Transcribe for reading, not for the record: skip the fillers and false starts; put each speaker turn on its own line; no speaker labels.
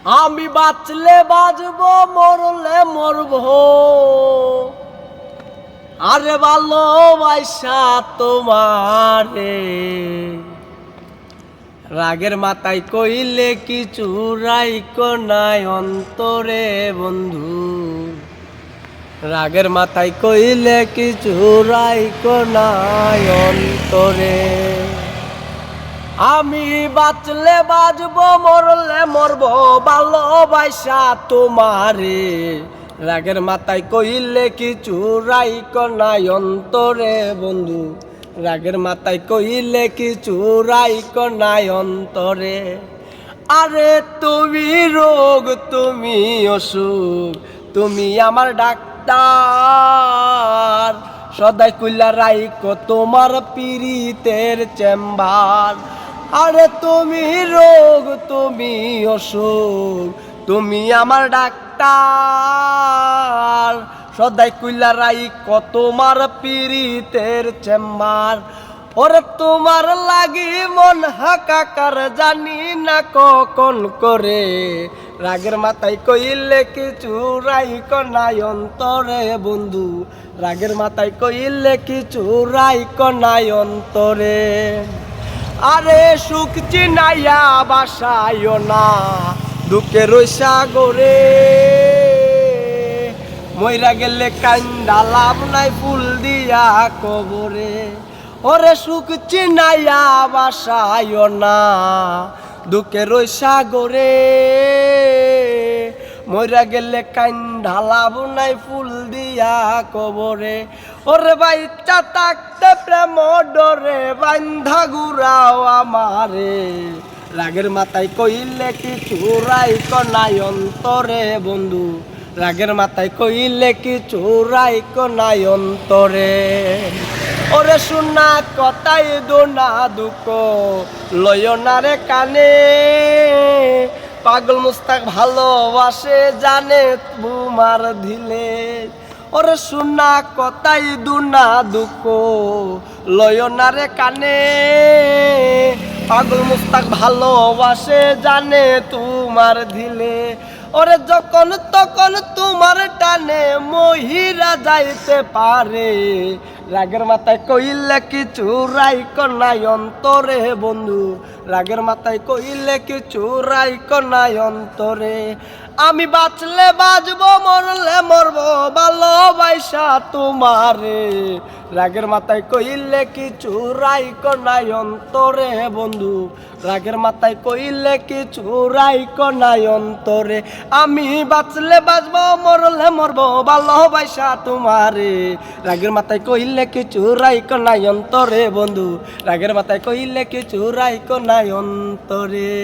আমি বাঁচলে বাঁচব, মরলে মরব। আরে ভালোবাসা তোমারে রাগের মাথায় কইলে কিছু রাইকো নাই অন্তরে বন্ধু। রাগের মাথায় কইলে কিছু রাইকো নাই অন্তরে। আমি বাঁচলে বাঁচব, মরলে মরব, ভালোবাসা তোমারে রাগের মাথায় কইলে কিছু রাইকো নাই অন্তরে বন্ধু। রাগের মাথায় কইলে কিছু রাইকো নাই অন্তরে। আরে তুমি রোগ, তুমি অসুখ, তুমি আমার ডাক্তার। সদাই কইলা রাইকো তোমার পীড়িতের চেম্বার। আরে তুমি রোগ, তুমি অসুখ, তুমি আমার ডাক্তার। সদাই কইলা রাইকো তোমার পীড়িতের চেম্বার। ওরে তোমার লাগি মন হাকাকার, জানি না কখন করে। রাগের মাথায় কইলে কিছু রাইকো নাই অন্তরে বন্ধু। রাগের মাথায় কইলে কিছু রাইকো নাই অন্তরে। আরে সুখ চিনাইয়া বাসায়ও না দুঃখের সাগরে। মইরা গেলে কান্দা লাভ নাই, ফুল দিয়া কবরে। ওরে সুখ চিনাইয়া বাসায়ও না দুঃখের সাগরে। মইরা গেলে কান্দা লাভ নাই, ফুল দিয়া কবরে। ওরে বাইচ্চা থাকতে প্রেম ডরে বান্ধা ঘুরাও আমারে। রাগের মাথায় কইলে কিছু রাইকো নাই অন্তরে বন্ধু। রাগের মাথায় কইলে কিছু রাইকো নাই অন্তরে। ওরে শোনা কথাই দোনা দুঃখ লয় না রে কানে। পাগল মুস্তাক ভালোবাসে জানে তোমার দিলে। ওরে শোনা কথাই দুনা দুঃখ লয় না রে কানে। পাগল মুস্তাক ভালোবাসে জানে তোমার দিলে। ওরে যখন তখন তোমার টানে মহিরা যাইতে পারে। রাগের মাথায় কইলে কিছু রাইকো নাই অন্তরে বন্ধু। রাগের মাথায় কইলে কিছু রাইকো নাই অন্তরে। আমি বাঁচলে বাঁচব, মরলে মরব, ভালোবাসা তোমারে রাগের মাথায় কইলে কিছু রাইকো নাই অন্তরে বন্ধু। রাগের মাথায় কইলে কিছু রাইকো নাই অন্তরে। আমি বাঁচলে বাঁচব, মরলে মরব, ভালোবাসা তোমারে রাগের মাথায় কইলে কিছু রাইকো নাই অন্তরে বন্ধু। রাগের মাথায় কইলে কিছু রাইকো নাই অন্তরে।